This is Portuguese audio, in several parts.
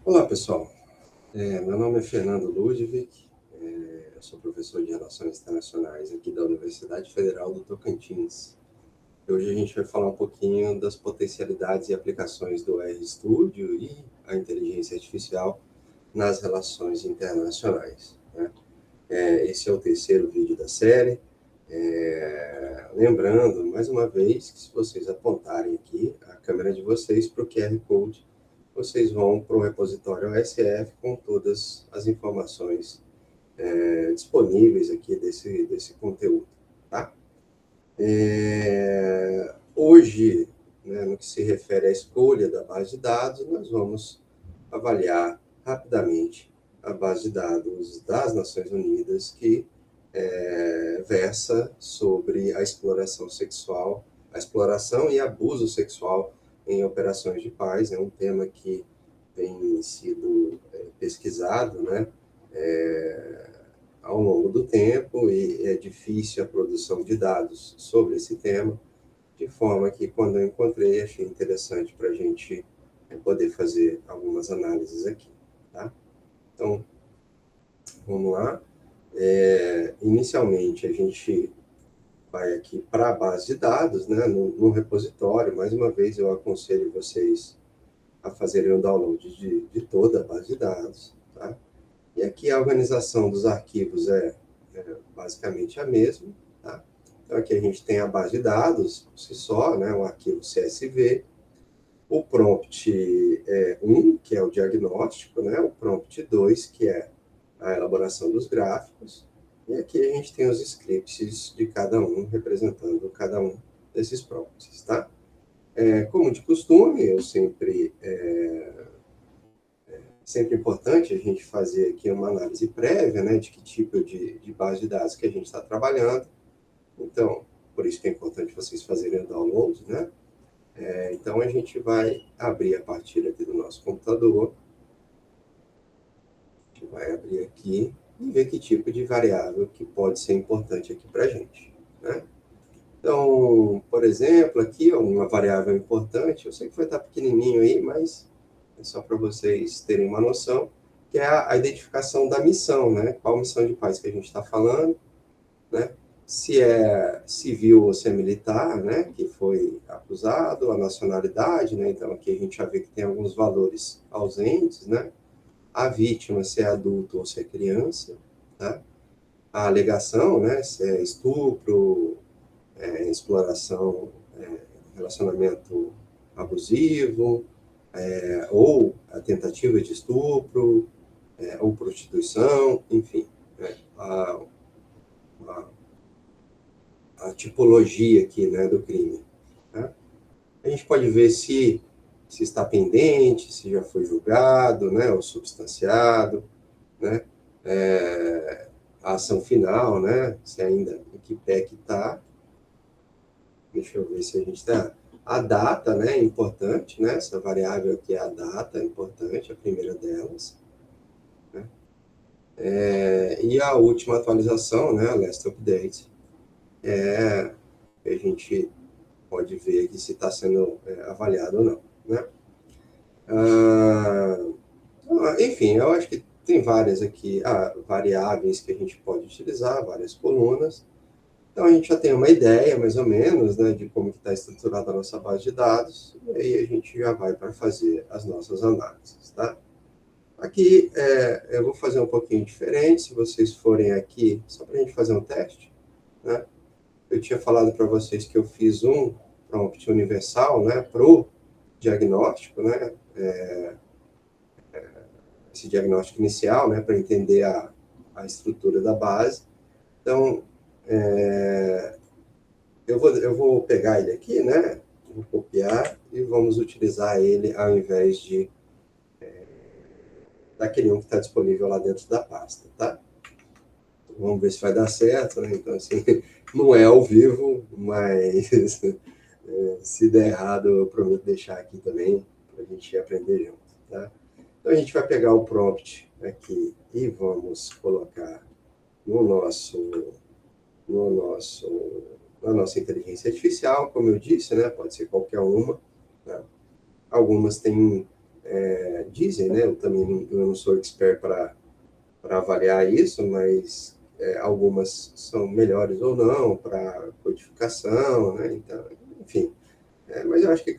Olá, pessoal. Meu nome é Fernando Ludwig, eu sou professor de Relações Internacionais aqui da Universidade Federal do Tocantins. Hoje a gente vai falar um pouquinho das potencialidades e aplicações do RStudio e a inteligência artificial nas relações internacionais, né? Esse é o terceiro vídeo da série. Lembrando, mais uma vez, que se vocês apontarem aqui a câmera de vocês para o QR Code, vocês vão para o repositório OSF com todas as informações disponíveis aqui desse conteúdo, tá? Hoje, né, no que se refere à escolha da base de dados, nós vamos avaliar rapidamente a base de dados das Nações Unidas que versa sobre a exploração sexual, a exploração e abuso sexual em operações de paz. É um tema que tem sido pesquisado, né, ao longo do tempo, e é difícil a produção de dados sobre esse tema, de forma que, quando eu encontrei, achei interessante para a gente poder fazer algumas análises aqui, tá? Então, vamos lá. Inicialmente, a gente vai aqui para a base de dados, né, no repositório. Mais uma vez, eu aconselho vocês a fazerem o download de toda a base de dados, tá? E aqui a organização dos arquivos é basicamente a mesma, tá? Então aqui a gente tem a base de dados, por si só, né, um arquivo CSV, o prompt 1, que é o diagnóstico, né, o prompt 2, que é a elaboração dos gráficos, e aqui a gente tem os scripts de cada um, representando cada um desses prompts, tá? Como de costume, eu sempre importante a gente fazer aqui uma análise prévia, né, de que tipo de base de dados que a gente está trabalhando. Então, por isso que é importante vocês fazerem o download, né? Então, a gente vai abrir a partir aqui do nosso computador. A gente vai abrir aqui e ver que tipo de variável que pode ser importante aqui para a gente, né? Então, por exemplo, aqui uma variável importante, eu sei que vai estar pequenininho aí, mas é só para vocês terem uma noção, que é a identificação da missão, né? Qual missão de paz que a gente está falando, né? Se é civil ou se é militar, né? Que foi acusado, a nacionalidade, né? Então aqui a gente já vê que tem alguns valores ausentes, né? A vítima, se é adulto ou se é criança, tá? A alegação, né? Se é estupro, exploração, relacionamento abusivo, ou a tentativa de estupro, ou prostituição, enfim, né, a, a tipologia aqui, né, do crime. Né? A gente pode ver se está pendente, se já foi julgado, né, ou substanciado, né, a ação final, né, se ainda em que pé que está. Deixa eu ver se a gente está. A data, né, é importante, né, essa variável aqui é a data, é importante, a primeira delas. Né? E a última atualização, né, a last update, a gente pode ver aqui se está sendo avaliado ou não. Né? Ah, enfim, eu acho que tem várias aqui variáveis que a gente pode utilizar, várias colunas. Então a gente já tem uma ideia, mais ou menos, né, de como está estruturada a nossa base de dados, e aí a gente já vai para fazer as nossas análises. Tá? Aqui eu vou fazer um pouquinho diferente, se vocês forem aqui, só para a gente fazer um teste, né? Eu tinha falado para vocês que eu fiz um prompt universal, né, para o diagnóstico, né, esse diagnóstico inicial, né, para entender a estrutura da base. Então, eu vou pegar ele aqui, né, vou copiar e vamos utilizar ele ao invés daquele um que está disponível lá dentro da pasta, tá? Vamos ver se vai dar certo, né? Então, assim, não é ao vivo, mas se der errado, eu prometo deixar aqui também para a gente aprender junto, tá? Então, a gente vai pegar o prompt aqui e vamos colocar no no nosso, na nossa inteligência artificial, como eu disse, né? Pode ser qualquer uma, né? Algumas têm dizem, né? Eu também não sou expert para avaliar isso, mas algumas são melhores ou não para codificação, né? Então, enfim. Mas eu acho que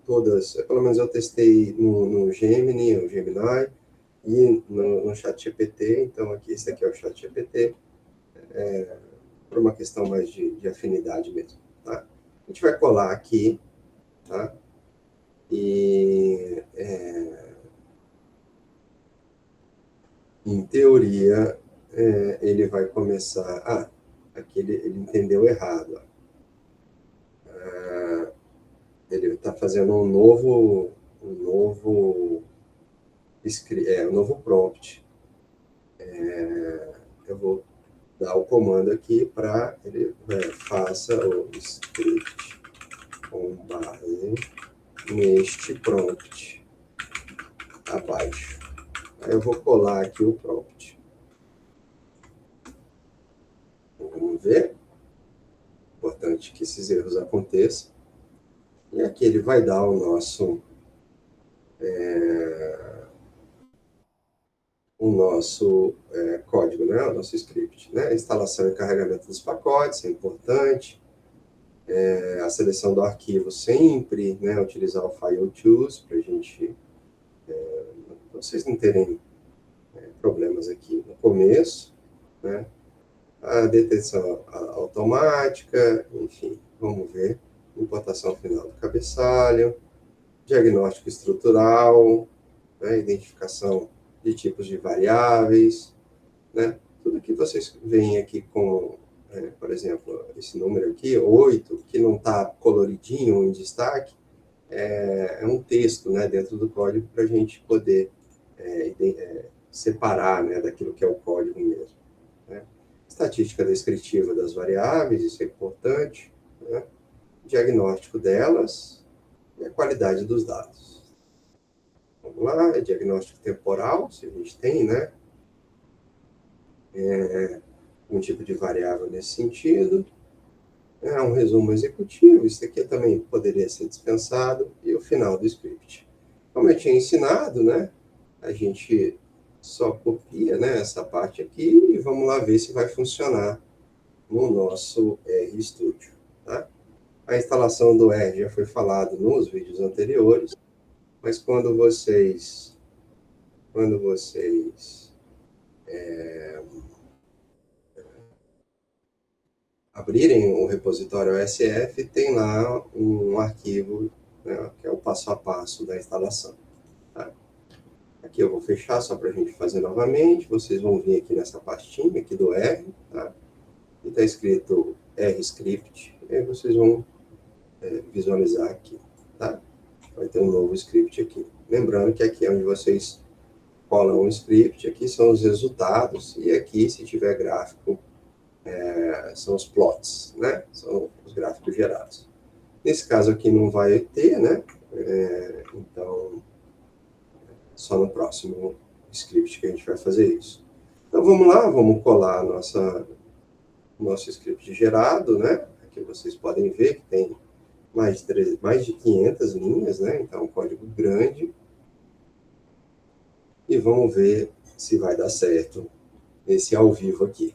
todas, pelo menos eu testei no Gemini, o Gemini, e no ChatGPT. Então, aqui, esse aqui é o ChatGPT, por uma questão mais de afinidade mesmo, tá? A gente vai colar aqui, tá? E, em teoria, ele vai começar... aqui ele entendeu errado. Ele está fazendo um novo prompt. Eu vou dar o comando aqui para ele faça o script com base neste prompt abaixo. Aí eu vou colar aqui o prompt. Vamos ver. Importante que esses erros aconteçam. E aqui ele vai dar o nosso código, né? O nosso script, né? Instalação e carregamento dos pacotes é importante. A seleção do arquivo sempre, né? Utilizar o file choose para a gente, pra vocês não terem problemas aqui no começo, né? A detecção automática, enfim, vamos ver. Importação final do cabeçalho, diagnóstico estrutural, né? Identificação de tipos de variáveis, né? Tudo que vocês veem aqui com, por exemplo, esse número aqui, 8, que não está coloridinho em destaque, é um texto, né, dentro do código para a gente poder separar, né, daquilo que é o código mesmo, né? Estatística descritiva das variáveis, isso é importante, né? Diagnóstico delas e a qualidade dos dados. Vamos lá, diagnóstico temporal, se a gente tem, né? Um tipo de variável nesse sentido. Um resumo executivo, isso aqui também poderia ser dispensado, e o final do script. Como eu tinha ensinado, né? A gente só copia, né, essa parte aqui e vamos lá ver se vai funcionar no nosso RStudio, tá? A instalação do R já foi falado nos vídeos anteriores, mas quando vocês abrirem o repositório OSF, tem lá um arquivo, né, que é o passo a passo da instalação, tá? Aqui eu vou fechar só para a gente fazer novamente. Vocês vão vir aqui nessa pastinha aqui do R, tá? E está escrito RScript, e aí vocês vão visualizar aqui, tá? Vai ter um novo script aqui. Lembrando que aqui é onde vocês colam um script, aqui são os resultados, e aqui, se tiver gráfico, são os plots, né? São os gráficos gerados. Nesse caso aqui não vai ter, né? Então, só no próximo script que a gente vai fazer isso. Então, vamos lá, vamos colar nosso script gerado, né? Aqui vocês podem ver que tem mais de 500 linhas, né? Então, um código grande. E vamos ver se vai dar certo esse ao vivo aqui.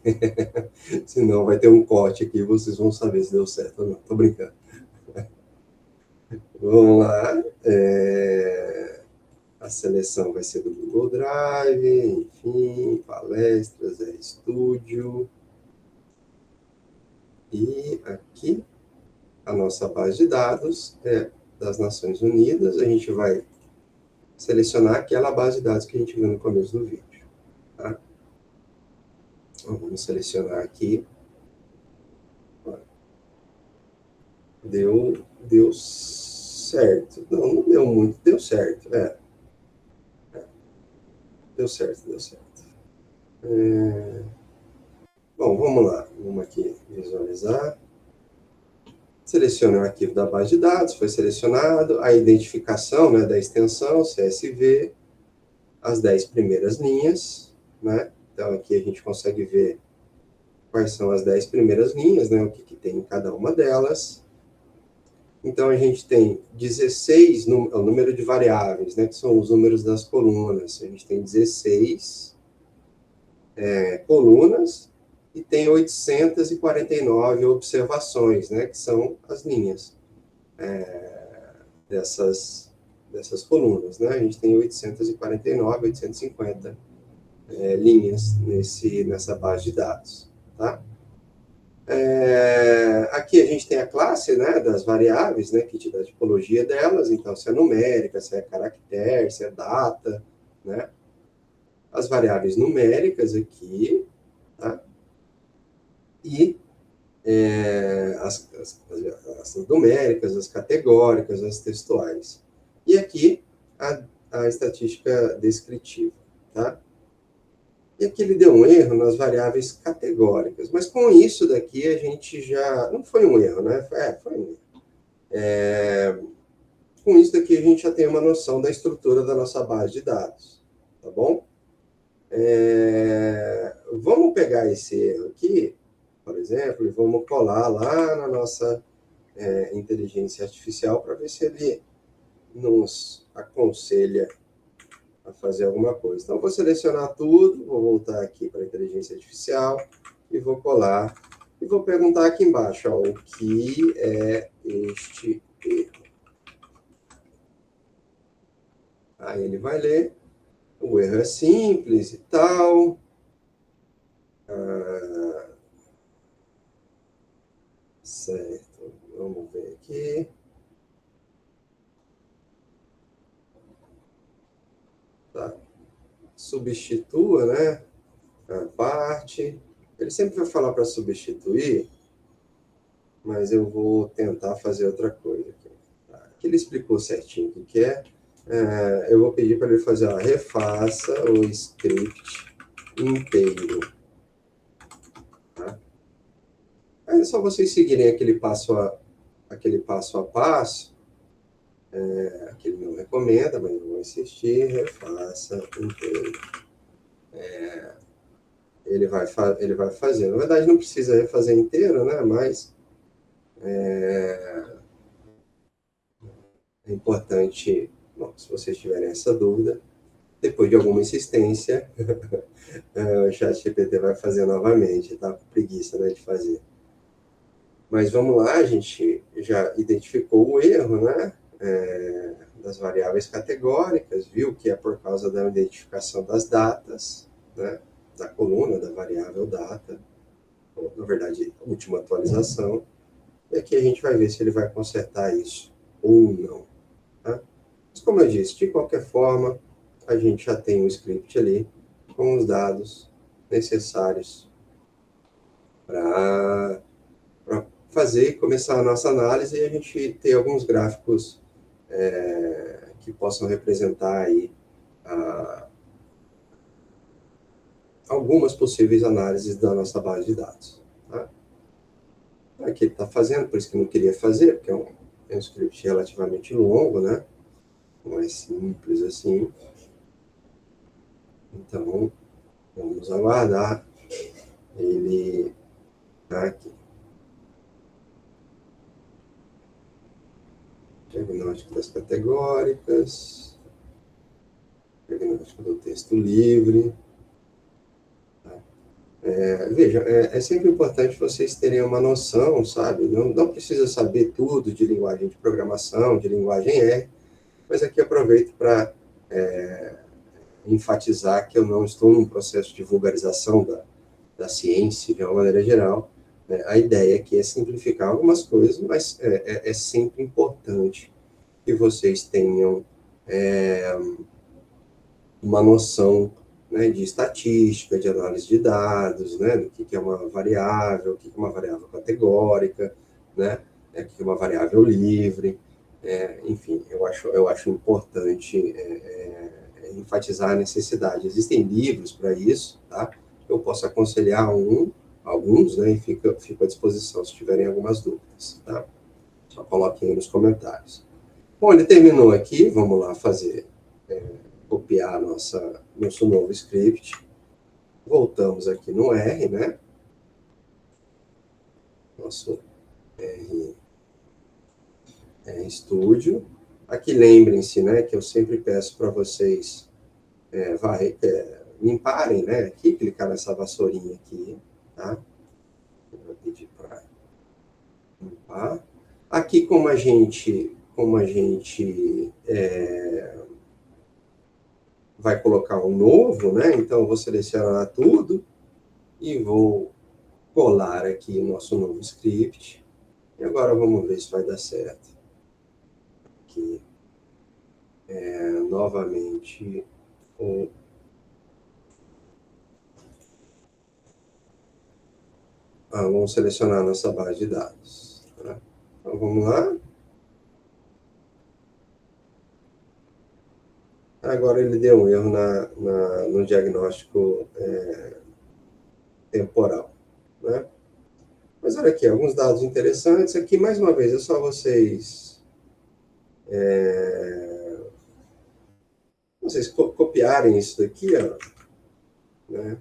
Senão vai ter um corte aqui e vocês vão saber se deu certo ou não. Tô brincando. Vamos lá. A seleção vai ser do Google Drive, enfim, palestras, RStudio. E aqui, a nossa base de dados é das Nações Unidas. A gente vai selecionar aquela base de dados que a gente viu no começo do vídeo, tá? Então, vamos selecionar aqui. Deu certo. Não deu muito, deu certo. Deu certo. Bom, vamos lá. Vamos aqui visualizar. Selecione o arquivo da base de dados, foi selecionado. A identificação, né, da extensão, CSV, as 10 primeiras linhas, né? Então, aqui a gente consegue ver quais são as 10 primeiras linhas, né? O que tem em cada uma delas. Então, a gente tem 16, o número de variáveis, né, que são os números das colunas. A gente tem 16 colunas e tem 849 observações, né, que são as linhas dessas colunas. Né? A gente tem 849, 850 linhas nessa base de dados. Tá? Aqui a gente tem a classe, né, das variáveis, né, que te dá a tipologia delas, então se é numérica, se é caractere, se é data, né? As variáveis numéricas aqui, tá? E as numéricas, as categóricas, as textuais. E aqui a estatística descritiva, tá? E aqui ele deu um erro nas variáveis categóricas, mas com isso daqui a gente já... Não foi um erro, né? Foi um erro. Com isso daqui a gente já tem uma noção da estrutura da nossa base de dados, tá bom? Vamos pegar esse erro aqui, por exemplo, e vamos colar lá na nossa inteligência artificial para ver se ele nos aconselha a fazer alguma coisa. Então, vou selecionar tudo, vou voltar aqui para a inteligência artificial e vou colar. E vou perguntar aqui embaixo, ó, o que é este erro? Aí ele vai ler. O erro é simples e tal. Certo. Vamos ver aqui. Tá. Substitua, né? A parte. Ele sempre vai falar para substituir, mas eu vou tentar fazer outra coisa aqui. Aqui ele explicou certinho o que é. Eu vou pedir para ele fazer, ó, refaça o script inteiro. Tá? Aí é só vocês seguirem aquele passo a passo, que ele não recomenda, mas eu vou insistir, refaça inteiro. Ele vai fazer. Na verdade, não precisa refazer inteiro, né? Mas é importante, bom, se vocês tiverem essa dúvida, depois de alguma insistência, o ChatGPT vai fazer novamente, tá? Preguiça, né, de fazer. Mas vamos lá, a gente já identificou o erro, né? Das variáveis categóricas, viu que é por causa da identificação das datas, né? Da coluna, da variável data, ou, na verdade, última atualização. E aqui a gente vai ver se ele vai consertar isso ou não. Tá? Mas como eu disse, de qualquer forma, a gente já tem um script ali com os dados necessários para fazer e começar a nossa análise e a gente ter alguns gráficos que possam representar aí algumas possíveis análises da nossa base de dados. Tá? Aqui ele está fazendo, por isso que eu não queria fazer, porque é um script relativamente longo, né? Não é simples assim. Então, vamos aguardar ele aqui. Diagnóstico das categóricas, diagnóstico do texto livre. Veja, é sempre importante vocês terem uma noção, sabe? Não precisa saber tudo de linguagem de programação, de linguagem R, mas aqui aproveito para enfatizar que eu não estou num processo de vulgarização da ciência de uma maneira geral. A ideia aqui é simplificar algumas coisas, mas é sempre importante que vocês tenham uma noção, né, de estatística, de análise de dados, né, do que é uma variável, o que é uma variável categórica, né, o que é uma variável livre, enfim, eu acho importante enfatizar a necessidade. Existem livros para isso, tá? Eu posso aconselhar alguns, né, e fico à disposição se tiverem algumas dúvidas, tá? Só coloquem aí nos comentários. Bom, ele terminou aqui, vamos lá fazer, copiar nosso novo script. Voltamos aqui no R, né? Nosso R Estúdio. Aqui lembrem-se, né, que eu sempre peço para vocês limparem, né, aqui, clicar nessa vassourinha aqui, tá? Eu vou pedir para limpar. Aqui, como a gente vai colocar um novo, né? Então, eu vou selecionar tudo e vou colar aqui o nosso novo script. E agora vamos ver se vai dar certo. Aqui, novamente, vamos selecionar a nossa base de dados. Tá? Então, vamos lá. Agora ele deu um erro no diagnóstico temporal, né? Mas olha aqui, alguns dados interessantes. Aqui, mais uma vez, é só vocês copiarem isso daqui, ó, né?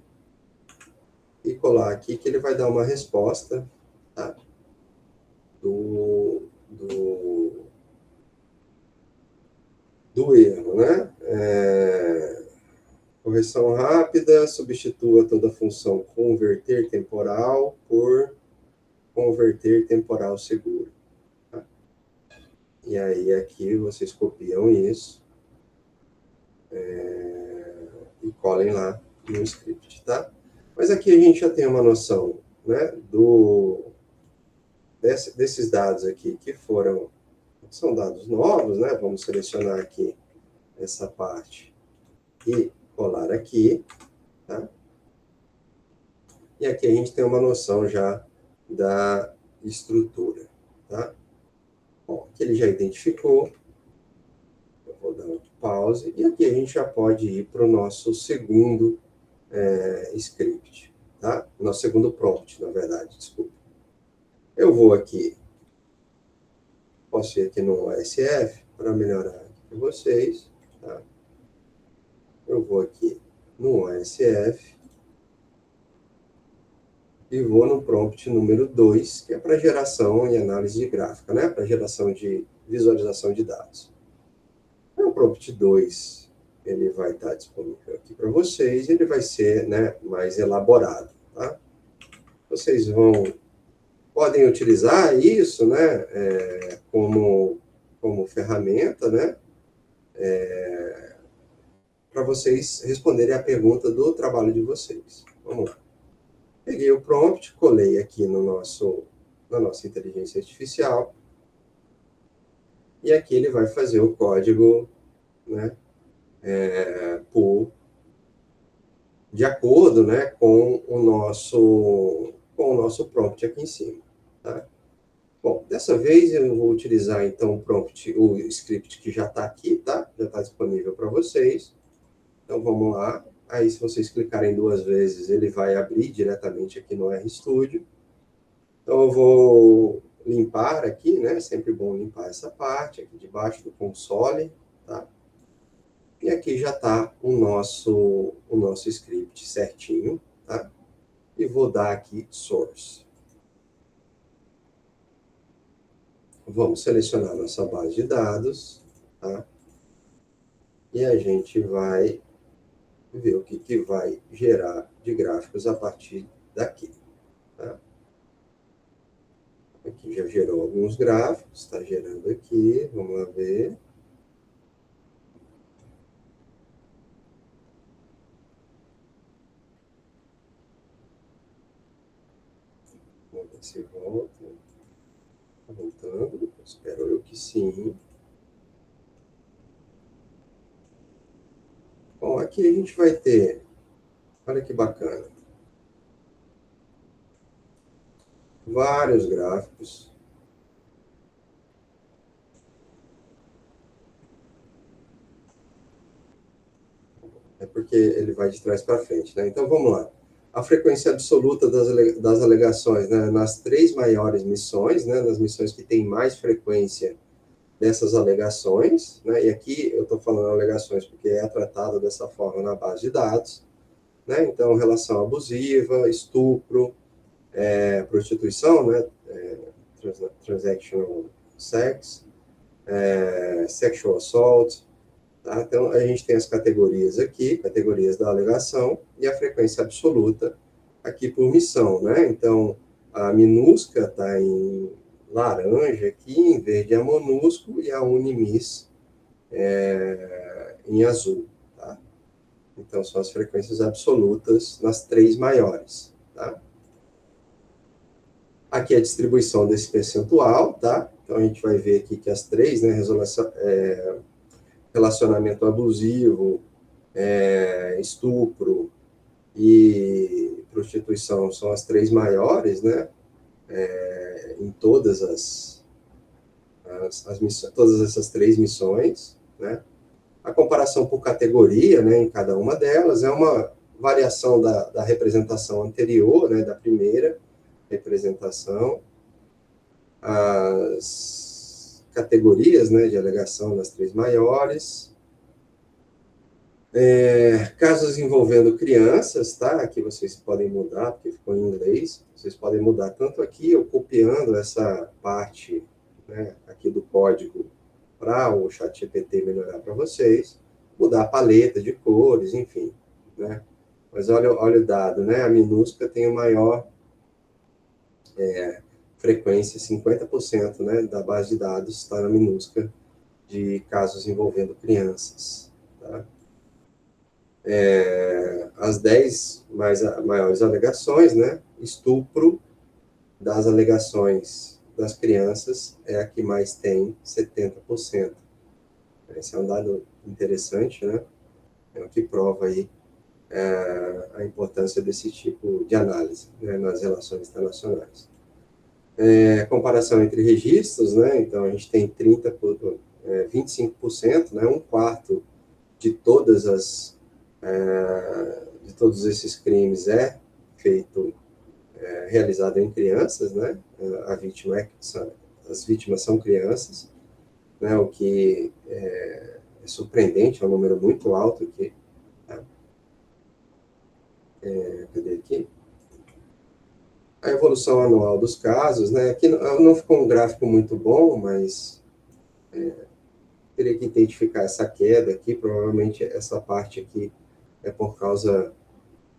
E colar aqui, que ele vai dar uma resposta, tá? Do erro, né? Correção rápida, substitua toda a função converter temporal por converter temporal seguro. Tá? E aí aqui vocês copiam isso e colhem lá no script, tá? Mas aqui a gente já tem uma noção, né, desses dados aqui que são dados novos, né? Vamos selecionar aqui essa parte e colar aqui, tá? E aqui a gente tem uma noção já da estrutura, tá? Bom, aqui ele já identificou. Eu vou dar um pause. E aqui a gente já pode ir para o nosso segundo script, tá? Nosso segundo prompt, na verdade, desculpa. Eu vou aqui, posso ir aqui no OSF para melhorar aqui para vocês, tá? Eu vou aqui no OSF e vou no prompt número 2, que é para geração e análise de gráfica, né? Para geração de visualização de dados. O prompt 2, ele vai estar disponível aqui para vocês, ele vai ser, né, mais elaborado, tá? Vocês podem utilizar isso, né, como ferramenta, né, para vocês responderem a pergunta do trabalho de vocês. Vamos lá. Peguei o prompt, colei aqui na nossa inteligência artificial, e aqui ele vai fazer o código, né, de acordo, né, com o nosso prompt aqui em cima. Tá? Bom, dessa vez eu vou utilizar então o script que já está aqui, tá? Já está disponível para vocês. Então vamos lá. Aí se vocês clicarem 2 vezes, ele vai abrir diretamente aqui no RStudio. Então eu vou limpar aqui, né? Sempre bom limpar essa parte aqui debaixo do console, tá? E aqui já está o nosso script certinho, tá? E vou dar aqui source. Vamos selecionar nossa base de dados, tá? E a gente vai ver o que vai gerar de gráficos a partir daqui, tá? Aqui já gerou alguns gráficos, está gerando aqui, vamos lá ver. Vamos ver se volta. Está voltando, espero eu que sim. Bom, aqui a gente vai ter, olha que bacana, vários gráficos. É porque ele vai de trás para frente, né? Então vamos lá. A frequência absoluta das alegações, né, nas 3 maiores missões, né, nas missões que têm mais frequência dessas alegações, né, e aqui eu estou falando alegações porque é tratado dessa forma na base de dados, né, então relação abusiva, estupro, prostituição, né, transactional sex, sexual assault, tá? Então, a gente tem as categorias aqui, categorias da alegação, e a frequência absoluta aqui por missão, né? Então, a MINUSCA está em laranja aqui, em verde a MONUSCO, e a UNIMIS em azul, tá? Então, são as frequências absolutas nas três maiores, tá? Aqui é a distribuição desse percentual, tá? Então, a gente vai ver aqui que as três, né, relacionamento abusivo, estupro e prostituição são as três maiores, né? Em todas as missões, todas essas três missões, né? A comparação por categoria, né, em cada uma delas, é uma variação da representação anterior, né, da primeira representação. As categorias, né, de alegação das três maiores. Casos envolvendo crianças, tá? Aqui vocês podem mudar, porque ficou em inglês. Vocês podem mudar tanto aqui, ou copiando essa parte, né, aqui do código para o ChatGPT melhorar para vocês, mudar a paleta de cores, enfim, né? Mas olha o dado, né? A MINUSCA tem o maior frequência, 50%, né, da base de dados está na MINUSCA de casos envolvendo crianças, tá? As 10 maiores alegações, né? Estupro das alegações das crianças é a que mais tem, 70%. Esse é um dado interessante, né? É o que prova aí a importância desse tipo de análise, né, nas relações internacionais. Comparação entre registros, né? Então a gente tem 25%, né? Um quarto de todas de todos esses crimes realizado em crianças, né? As vítimas são crianças, né? O que é surpreendente, é um número muito alto aqui. Tá? Cadê aqui? A evolução anual dos casos, né? Aqui não ficou um gráfico muito bom, mas teria que identificar essa queda aqui. Provavelmente essa parte aqui é por causa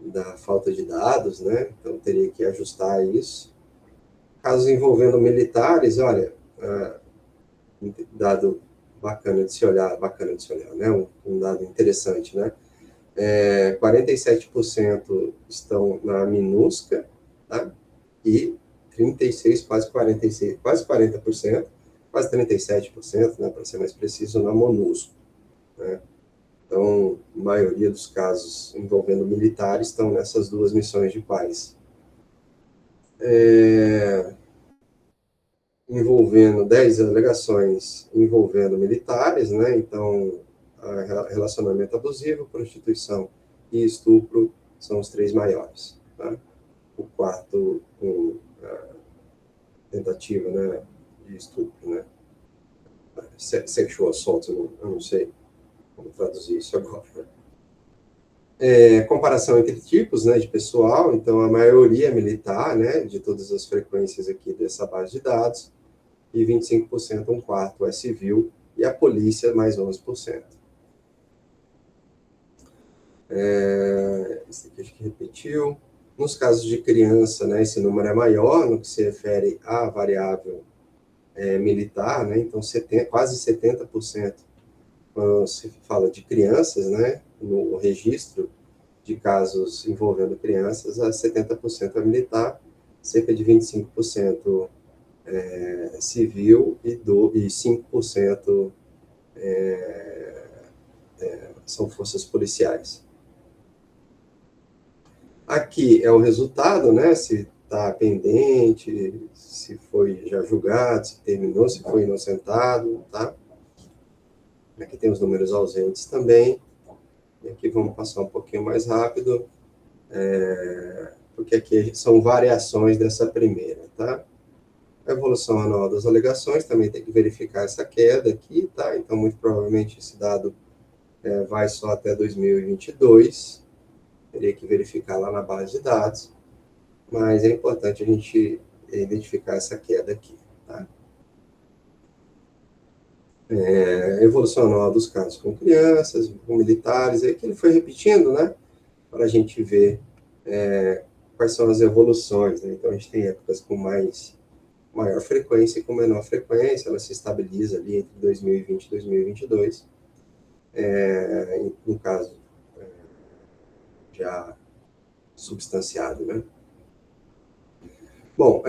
da falta de dados, né? Então teria que ajustar isso. Casos envolvendo militares, olha, dado bacana de se olhar, né? Um dado interessante, né? 47% estão na MINUSCA, tá? E 36, quase 46, quase 40%, quase 37%, né, para ser mais preciso, na MONUSCO, né? Então, a maioria dos casos envolvendo militares estão nessas duas missões de paz. Envolvendo 10 alegações envolvendo militares, né? Então, relacionamento abusivo, prostituição e estupro são os três maiores, tá? O quarto com tentativa, né, de estupro, né? Sexual assault, eu não sei como traduzir isso agora, né? Comparação entre tipos, né, de pessoal, então a maioria é militar, né, de todas as frequências aqui dessa base de dados, e 25%, um quarto, é civil, e a polícia, mais 11%. Esse aqui acho que repetiu. Nos casos de criança, né, esse número é maior no que se refere à variável militar, né, então quase 70%, quando se fala de crianças, né, no registro de casos envolvendo crianças, a 70% é militar, cerca de 25% civil e 5% são forças policiais. Aqui é o resultado, né? Se está pendente, se foi já julgado, se terminou, se foi inocentado, tá? Aqui tem os números ausentes também. E aqui vamos passar um pouquinho mais rápido, porque aqui são variações dessa primeira, tá? A evolução anual das alegações, também tem que verificar essa queda aqui, tá? Então, muito provavelmente esse dado vai só até 2022, teria que verificar lá na base de dados, mas é importante a gente identificar essa queda aqui, tá? Evolução anual dos casos com crianças, com militares, aí que ele foi repetindo, né? Para a gente ver quais são as evoluções, né? Então, a gente tem épocas com maior frequência e com menor frequência, ela se estabiliza ali entre 2020 e 2022, no caso, já substanciado, né? Bom,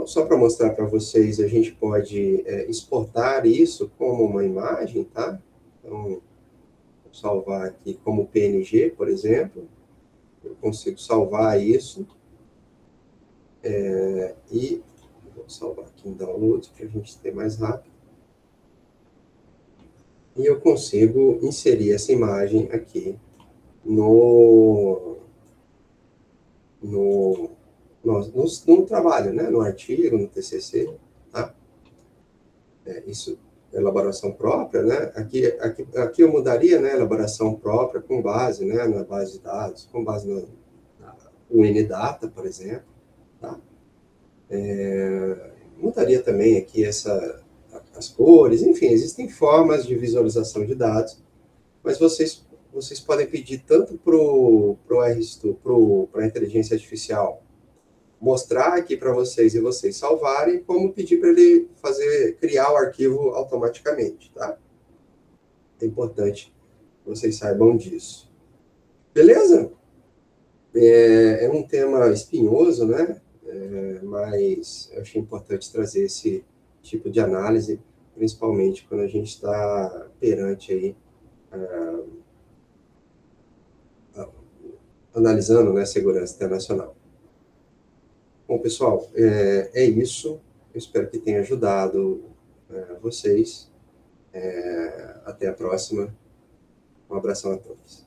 só para mostrar para vocês, a gente pode exportar isso como uma imagem, tá? Então, vou salvar aqui como PNG, por exemplo. Eu consigo salvar isso e vou salvar aqui em downloads para a gente ter mais rápido. E eu consigo inserir essa imagem aqui no, no, no trabalho, né? No artigo, no TCC, tá? Isso, elaboração própria, né? Aqui eu mudaria, né? Elaboração própria com base, né? Na base de dados, com base na Unidata, por exemplo, tá? Mudaria também aqui as cores, enfim, existem formas de visualização de dados, mas vocês podem pedir tanto para a inteligência artificial mostrar aqui para vocês e vocês salvarem, como pedir para ele criar o arquivo automaticamente, tá? É importante que vocês saibam disso. Beleza? É um tema espinhoso, né? Mas eu achei importante trazer esse tipo de análise, principalmente quando a gente está perante aí, analisando, né, segurança internacional. Bom, pessoal, é isso. Eu espero que tenha ajudado vocês. Até a próxima. Um abração a todos.